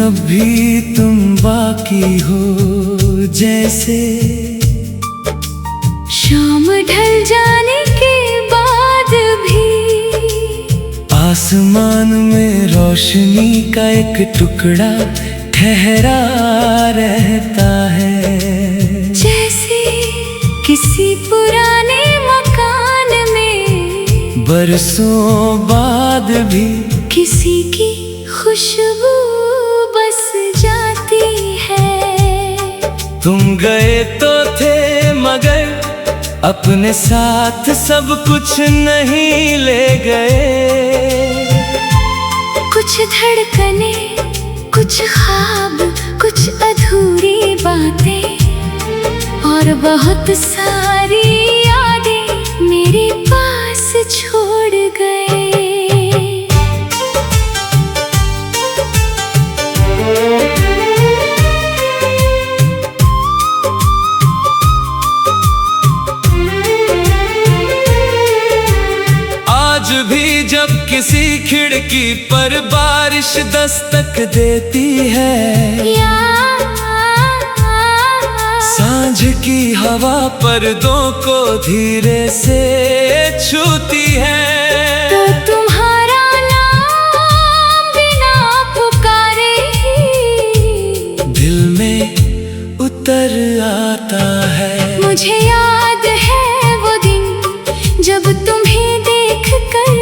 अब भी तुम बाकी हो जैसे शाम ढल जाने के बाद भी आसमान में रोशनी का एक टुकड़ा ठहरा रहता है। जैसे किसी पुराने मकान में बरसों बाद भी किसी की खुशबू बस जाती है। तुम गए तो थे मगर अपने साथ सब कुछ नहीं ले गए। कुछ धड़कने, कुछ ख्वाब, कुछ अधूरी बातें और बहुत सारी यादें मेरे पास छोड़ गए। आज भी जब किसी खिड़की पर बारिश दस्तक देती है सांझ की हवा पर्दों को धीरे से छूती है, तो तुम्हारा नाम बिना पुकारे ही दिल में उतर आता है। मुझे याद है वो दिन जब तुम्हें देखकर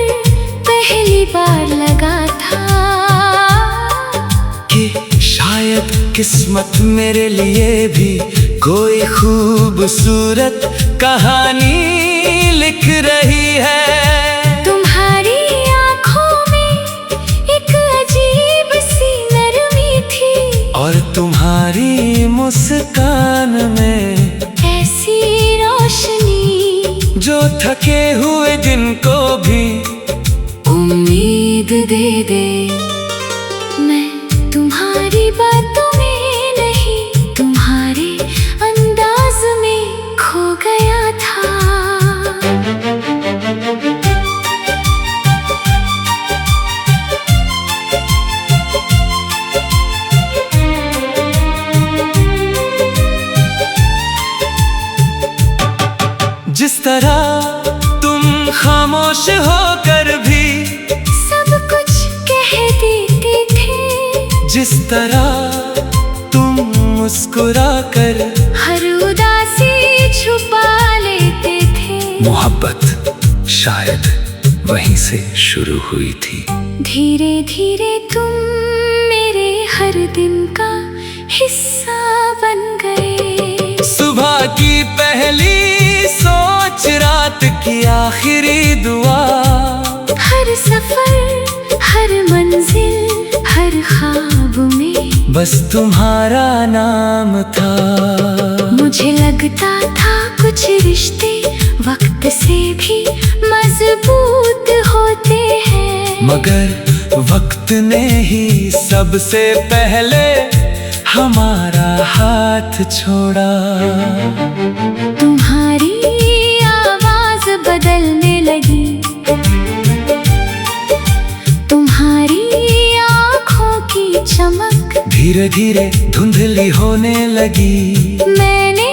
पहली बार लगा था कि शायद किस्मत मेरे लिए भी कोई खूबसूरत कहानी लिख रही है। तुम्हारी आंखों में एक अजीब सी नरमी थी और तुम्हारी मुस्कान में ऐसी रोशनी जो थके हुए दिन को भी उम्मीद दे दे। मैं तुम्हारी बातों में नहीं, तुम्हारे अंदाज में खो गया था। जिस तरह तुम खामोश होकर भी सब कुछ कह देते थे, जिस तरह तुम मुस्कुरा कर हर उदासी छुपा लेते थे। मोहब्बत शायद वहीं से शुरू हुई थी। धीरे धीरे तुम मेरे हर दिन का हिस्सा बन गए। सुबह की पहली सोच, रात की आखिरी दुआ, हर सफर, हर मंजिल, हर ख्वाब में बस तुम्हारा नाम था। मुझे लगता था कुछ रिश्ते वक्त से भी मजबूत होते हैं, मगर वक्त ने ही सबसे पहले हमारा हाथ छोड़ा। तुम्हारी आवाज बदलने लगी, तुम्हारी आँखों की चमक धीरे धीरे धुंधली होने लगी। मैंने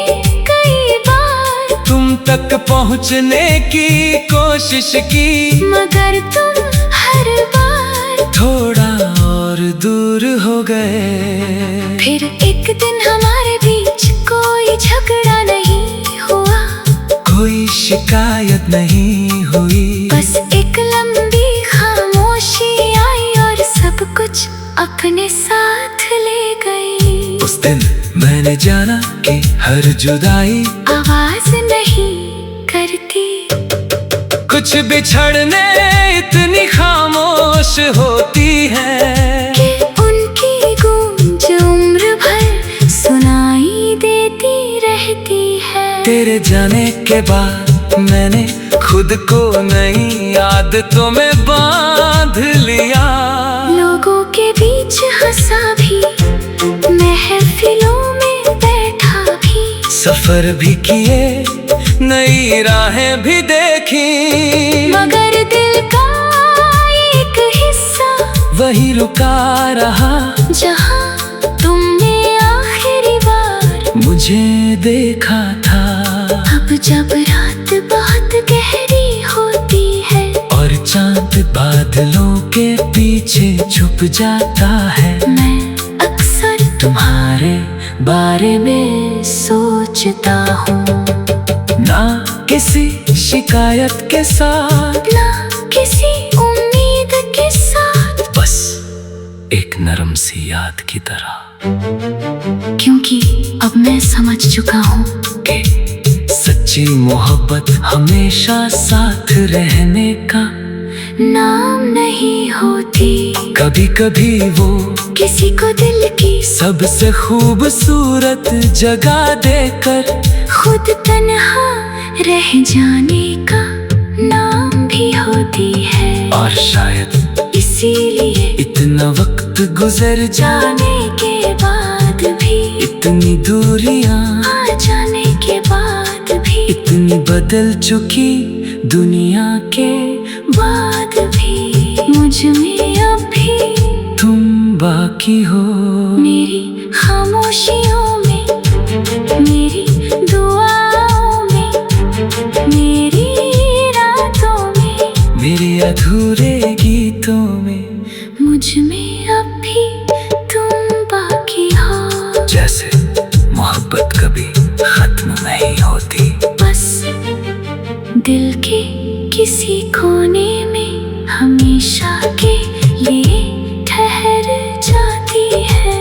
कई बार तुम तक पहुँचने की कोशिश की, मगर तुम हर बार थोड़ा और दूर हो गए। फिर एक दिन हमारे बीच कोई झगड़ा नहीं हुआ, कोई शिकायत नहीं हुई, बस एक लंबी खामोशी आई और सब कुछ अपने साथ ले गई। उस दिन मैंने जाना कि हर जुदाई आवाज नहीं करती, कुछ बिछड़ने इतनी खामोश होती है कि उनकी गूंज उम्र भर सुनाई देती रहती है। तेरे जाने के बाद मैंने खुद को नई आदतों में बांध लिया। लोगों के बीच हंसा भी, महफिलों में बैठा भी, सफर भी किए, नई राहें भी देखी, मगर दिल का एक हिस्सा वही रुका रहा जहाँ तुमने आखिरी बार मुझे देखा था। अब जब रात बहुत गहरी होती है और चांद बादलों के पीछे छुप जाता है, मैं अक्सर तुम्हारे बारे में सोचता हूँ। ना किसी शिकायत के साथ, ना किसी उम्मीद के साथ, बस एक नरम सी याद की तरह। क्योंकि अब मैं समझ चुका हूँ कि सच्ची मोहब्बत हमेशा साथ रहने का नाम नहीं होती। कभी कभी वो किसी को दिल की सबसे खूबसूरत जगह देकर खुद तन्हा रह जाने का नाम भी होती है। और शायद इसीलिए इतना वक्त गुजर जाने के बाद भी, इतनी दूरियां आ जाने के बाद भी, इतनी बदल चुकी दुनिया के बाद भी मुझ में अब भी तुम बाकी हो। मेरी खामोशियों में, मेरी दुआओं में, मेरी रातों में, मेरे अधूरे गीतों में मुझ में अब भी तुम बाकी हो। जैसे मोहब्बत कभी खत्म नहीं होती, बस दिल के किसी कोने में हमेशा के लिए ठहर जाती है।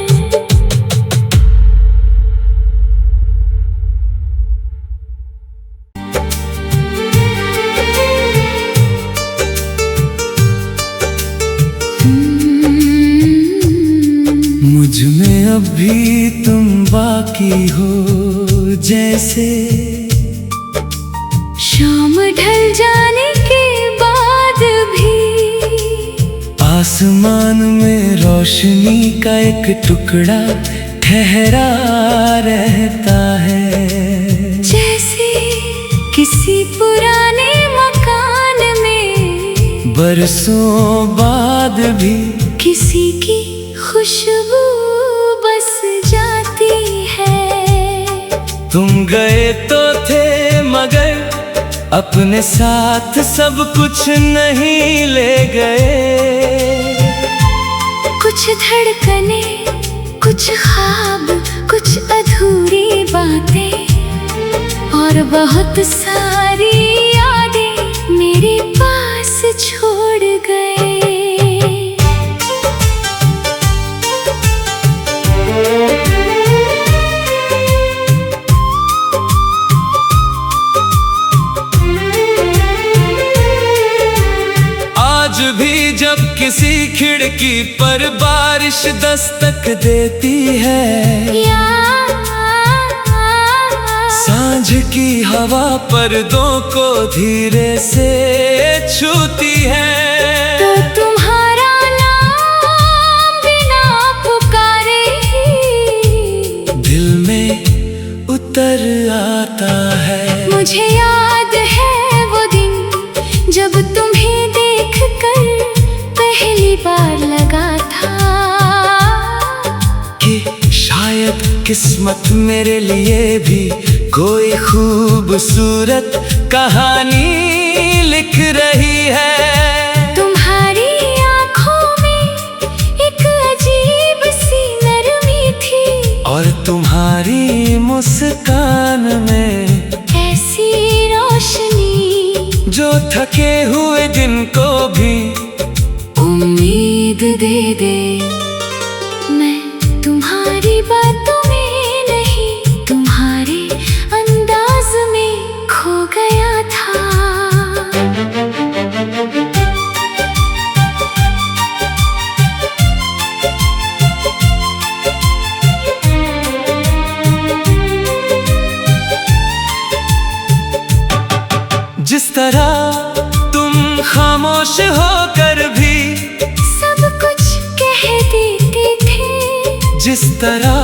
मुझ में अब भी तुम बाकी हो। जैसे शाम ढल जाने के बाद भी आसमान में रोशनी का एक टुकड़ा ठहरा रहता है। जैसे किसी पुराने मकान में बरसों बाद भी किसी की खुशबू बस जाती है। तुम गए तो थे मगर अपने साथ सब कुछ नहीं ले गए। कुछ धड़कने, कुछ ख्वाब, कुछ अधूरी बातें और बहुत सारी यादें मेरे पास छोड़ गए। आज भी जब किसी खिड़की पर बारिश दस्तक देती है, सांझ की हवा पर्दों को धीरे से छूती है, तो तुम्हारा नाम बिना पुकारे ही दिल में उतर आता है। मुझे याद है वो दिन जब तुम्हें देखकर पहली बार लगा था कि शायद किस्मत मेरे लिए भी कोई खूबसूरत कहानी लिख रही है। तुम्हारी आंखों में एक अजीब सी नरमी थी और तुम्हारी मुस्कान में ऐसी रोशनी जो थके हुए दिन को भी उम्मीद दे दे। मैं तुम्हारी बातों में नहीं, तुम्हारे अंदाज में खो गया था। जिस तरह तुम खामोश होकर भी सब कुछ कह देते थे, जिस तरह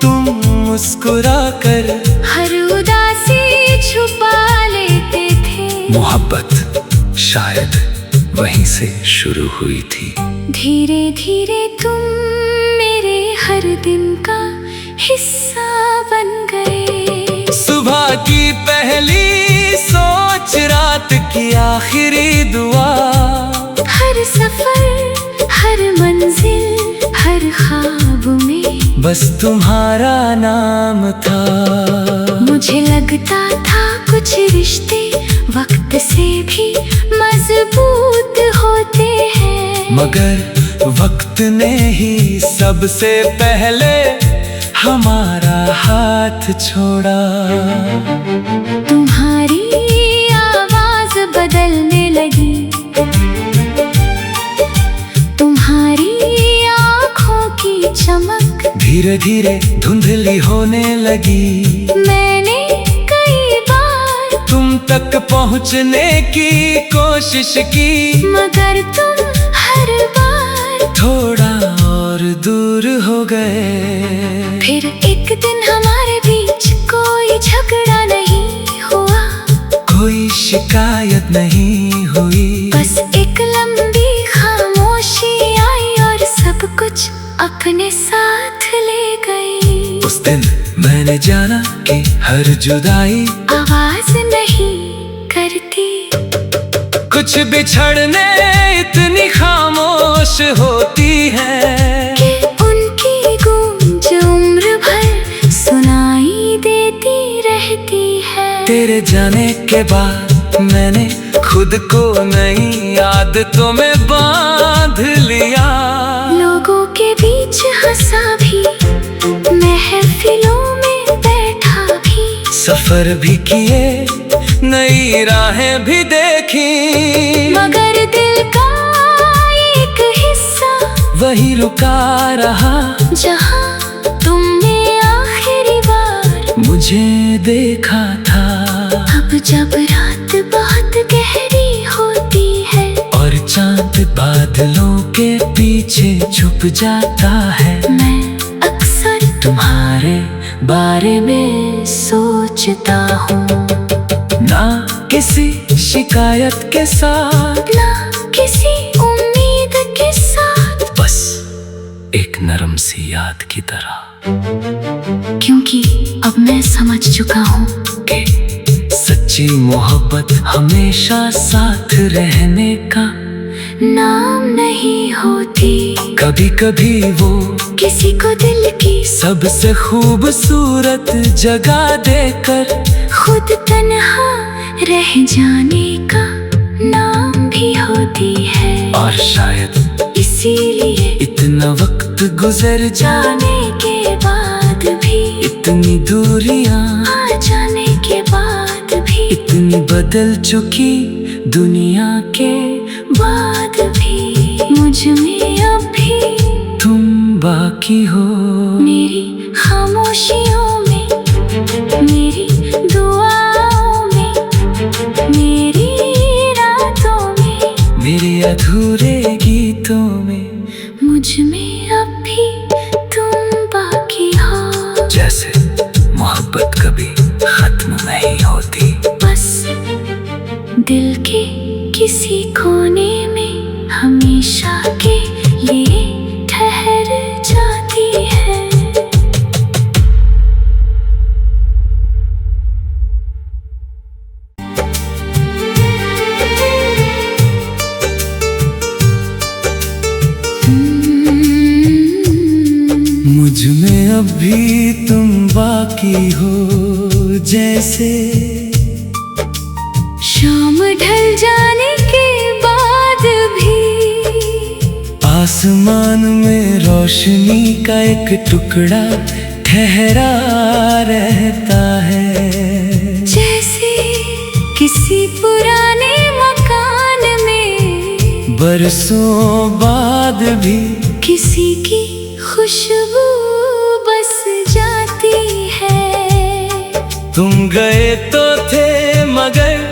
तुम मुस्कुरा कर हर उदासी छुपा लेते थे। मोहब्बत शायद वहीं से शुरू हुई थी। धीरे धीरे तुम मेरे हर दिन का हिस्सा बन गए। सुबह की पहली सोच, रात की आखिरी दुआ, हर सफर, हर मंजिल, हर ख्वाब में बस तुम्हारा नाम था। मुझे लगता था कुछ रिश्ते वक्त से भी मजबूत होते हैं, मगर वक्त ने ही सबसे पहले हमारा हाथ छोड़ा। तुम्हारी आवाज बदलने लगी, तुम्हारी आँखों की चमक धीरे धीरे धुंधली होने लगी। मैंने कई बार तुम तक पहुंचने की कोशिश की, मगर तुम हर बार थोड़ा और दूर हो गए। फिर एक दिन हमारे बीच कोई झगड़ा नहीं हुआ, कोई शिकायत नहीं हुई, बस एक लंबी खामोशी आई और सब कुछ अपने साथ ले गई। उस दिन मैंने जाना कि हर जुदाई आवाज नहीं करती, कुछ बिछड़ने इतनी खामोश होती है कि उनकी गूंज उम्र भर सुनाई देती रहती है। तेरे जाने के बाद मैंने खुद को नई आदतों में बांध लिया। लोगों के बीच हंसा भी, महफिलों में बैठा भी, सफर भी किए, नई राहें भी देखी, मगर दिल का एक हिस्सा वही रुका रहा जहां तुमने आखिरी बार मुझे देखा था। अब जब रात बहुत गहरी होती है और चांद बादलों के पीछे छुप जाता है, मैं अक्सर तुम्हारे बारे में सोचता हूँ, ना किसी शिकायत के साथ, ना किसी उम्मीद के साथ, बस एक नरम सी याद की तरह, क्योंकि अब मैं समझ चुका हूँ कि सच्ची मोहब्बत हमेशा साथ रहने का नाम नहीं होती। कभी कभी वो किसी को दिल की सबसे खूबसूरत जगह देकर खुद तन्हा रह जाने का नाम भी होती है। और शायद इसीलिए इतना वक्त गुजर जाने के बाद भी, इतनी दूरियां आ जाने के बाद भी, इतनी बदल चुकी दुनिया के बाद भी, मुझ में अब भी तुम बाकी हो। मेरी खामोशियों में, मेरी दुआओं में, मेरी रातों में, मेरे अधूरे गीतों में, मुझ में अब भी तुम बाकी हो। जैसे मोहब्बत कभी खत्म नहीं होती, बस दिल के किसी कोने में हमेशा के लिए ठहर जाती है। मुझ में अब भी तुम बाकी हो, जैसे शाम ढल जाने के बाद भी आसमान में रोशनी का एक टुकड़ा ठहरा रहता है। जैसे किसी पुराने मकान में बरसों बाद भी किसी की खुशबू बस जाती है। तुम गए तो थे मगर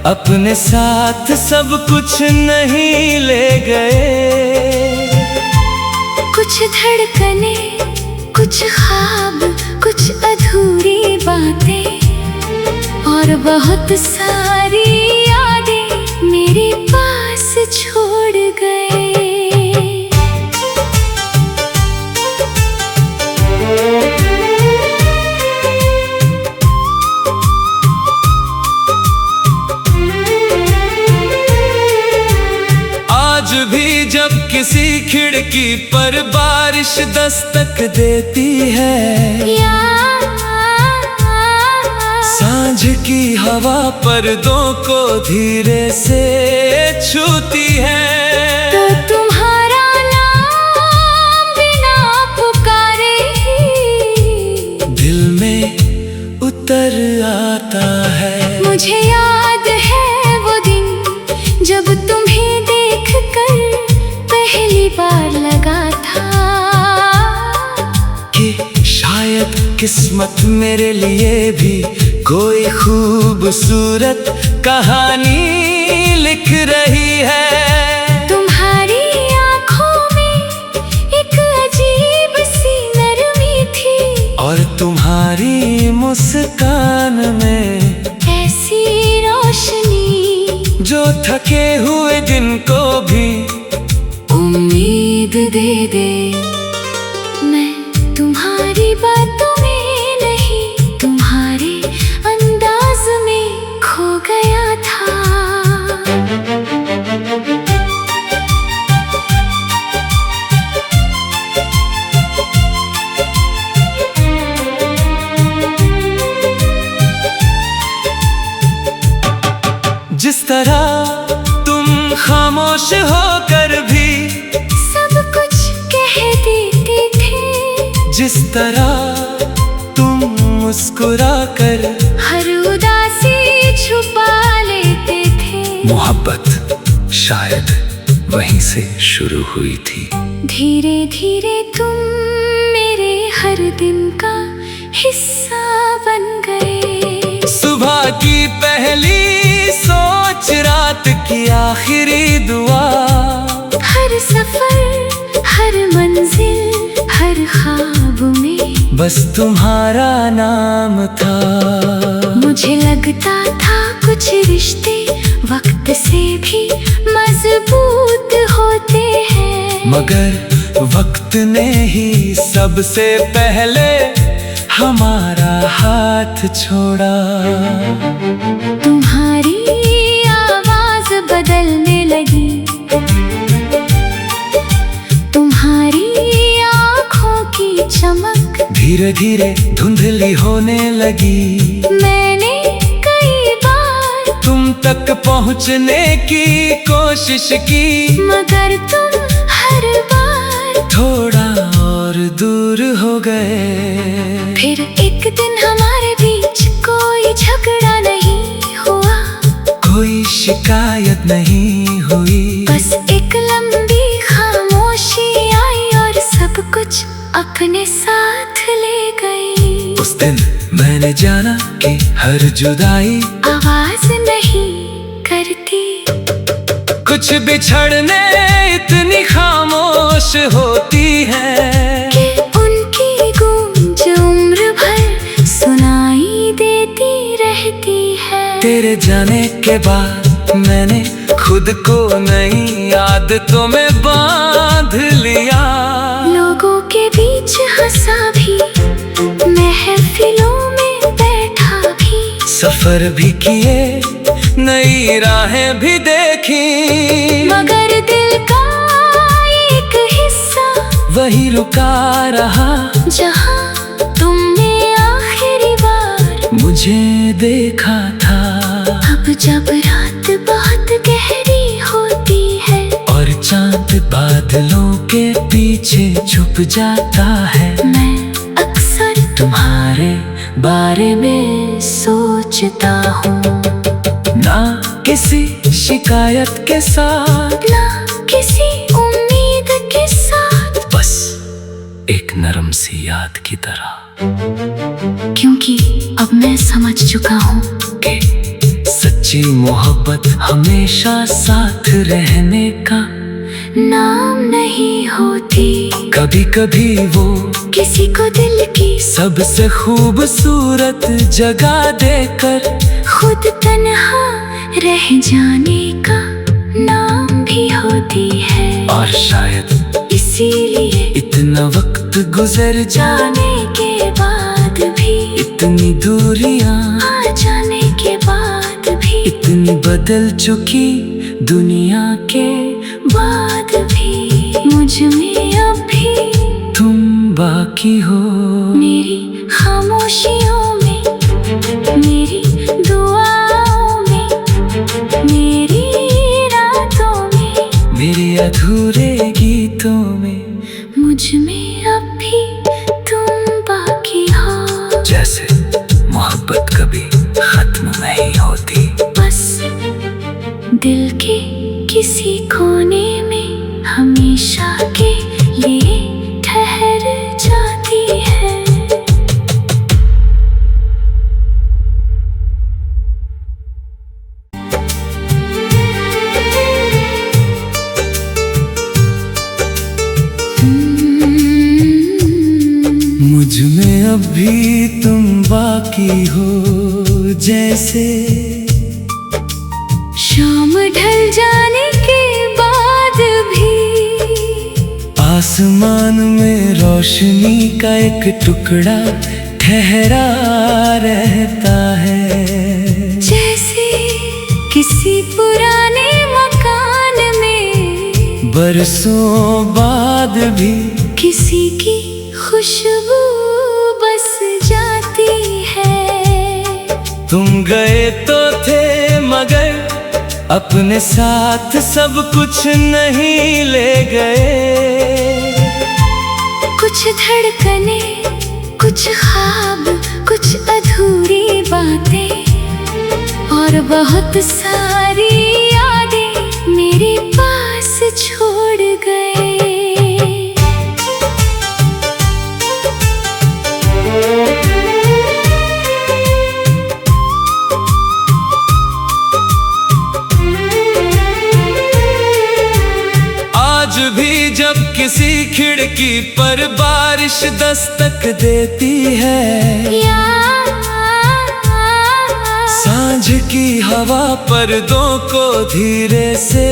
अपने साथ सब कुछ नहीं ले गए। कुछ धड़कने, कुछ ख्वाब, कुछ अधूरी बातें और बहुत सारी यादें मेरे पास किसी खिड़की पर बारिश दस्तक देती है, सांझ की हवा पर्दों को धीरे से छूती है। तो तुम्हारा नाम बिना पुकारे ही दिल में उतर आता है। मुझे याद है वो दिन जब तुम्हें देखकर पहली बार लगा था कि शायद किस्मत मेरे लिए भी कोई खूबसूरत कहानी लिख रही है। तुम्हारी आंखों में एक अजीब सी नरमी थी और तुम्हारी मुस्कान में ऐसी रोशनी जो थके हुए दिन को भी उम्मीद दे दे। मैं तुम्हारी बातों में नहीं, तुम्हारे अंदाज में खो गया था। जिस तरह तुम खामोश होकर भी सब कुछ कह देते थे, जिस तरह तुम मुस्कुरा कर हर उदासी छुपा लेते थे। मोहब्बत शायद वहीं से शुरू हुई थी। धीरे धीरे तुम मेरे हर दिन का हिस्सा बन गए। सुबह की पहली सोच, रात की आखिरी दुआ, हर सफर, हर मंजिल, हर ख्वाब में बस तुम्हारा नाम था। मुझे लगता था कुछ रिश्ते वक्त से भी मजबूत होते हैं, मगर वक्त ने ही सबसे पहले हमारा हाथ छोड़ा। तुम्हारी आवाज बदलने लगी, तुम्हारी आँखों की चमक धीरे धीरे धुंधली होने लगी। मैंने कई बार तुम तक पहुंचने की कोशिश की, मगर तुम हर बार थोड़ा और दूर हो गए। फिर एक दिन हमारे बीच कोई झगड़ा नहीं हुआ, कोई शिकायत नहीं हुई, बस एक लंबी खामोशी आई और सब कुछ अपने साथ ले गई। उस दिन मैंने जाना कि हर जुदाई आवाज नहीं करती, कुछ बिछड़ने इतनी खामोश होती है कि उनकी गूंज उम्र भर सुनाई देती रहती है। तेरे जाने के बाद मैंने खुद को नई आदतों में बांध लिया। लोगों के बीच हंसा भी, महफिलों में बैठा भी, सफर भी किए, नई राहें भी देखी, मगर दिल का एक हिस्सा वही रुका रहा जहां तुमने आखिरी बार मुझे देखा था। अब जब रात बहुत गहरी होती है और चांद बादलों के पीछे छुप जाता है, मैं अक्सर तुम्हारे बारे में सोचता हूँ, ना किसी शिकायत के साथ, ना किसी उम्मीद के साथ, बस एक नरम सी याद की तरह, क्योंकि अब मैं समझ चुका हूँ कि सच्ची मोहब्बत हमेशा साथ रहने का नाम नहीं होती। कभी कभी वो किसी को दिल की सबसे खूबसूरत जगह देकर खुद तन्हा रह जाने का नाम भी होती है। और शायद इसीलिए इतना वक्त गुजर जाने के बाद भी, इतनी दूरियां आ जाने के बाद भी, इतनी बदल चुकी दुनिया के बाद भी मुझ में अब भी तुम बाकी हो। मेरी खामोशियों में, मेरी दुआओं में, मेरी रातों में, मेरे अधूरे गीतों में, मुझ में अब भी तुम बाकी हो। जैसे मोहब्बत कभी खत्म नहीं होती, बस दिल के किसी कोने में हमेशा के लिए ठहर जाती है। मुझ में अब भी तुम बाकी हो। जैसे शाम ढल जाने के बाद भी आसमान में रोशनी का एक टुकड़ा ठहरा रहता है। जैसे किसी पुराने मकान में बरसों बाद भी किसी की खुशबू बस जाती है। तुम गए तो थे मगर अपने साथ सब कुछ नहीं ले गए। कुछ धड़कने, कुछ ख्वाब, कुछ अधूरी बातें और बहुत सारी यादें मेरे पास छोड़ गए। आज भी जब किसी खिड़की पर बारिश दस्तक देती है, सांझ की हवा पर्दों को धीरे से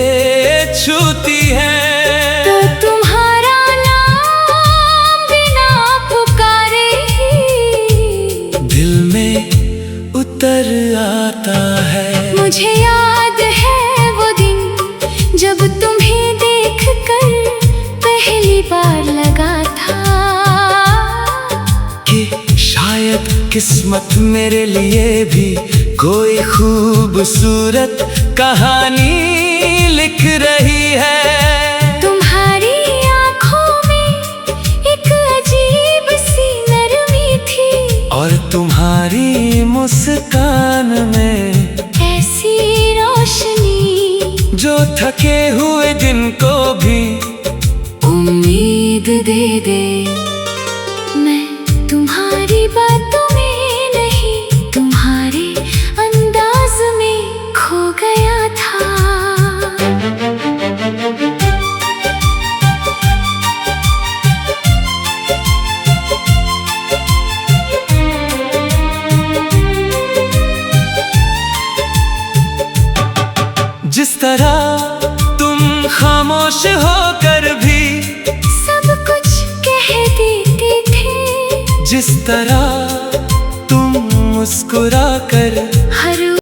छूती है, तो तुम्हारा नाम बिना पुकारे दिल में उतर आता है। मुझे याद है वो दिन जब तुम्हें देख कर पहली बार लगा था कि शायद किस्मत मेरे लिए भी कोई खूबसूरत कहानी लिख रही है। तुम्हारी आंखों में एक अजीब सी नरमी थी और तुम्हारी मुस्कान में ऐसी रोशनी जो थके हुए दिन को भी उम्मीद दे दे। मैं तुम्हारी बातों में नहीं, तुम्हारे अंदाज में खो गया था। जिस तरह तुम खामोश होकर भी सब कुछ कह देते थे, जिस तरह तुम मुस्कुरा कर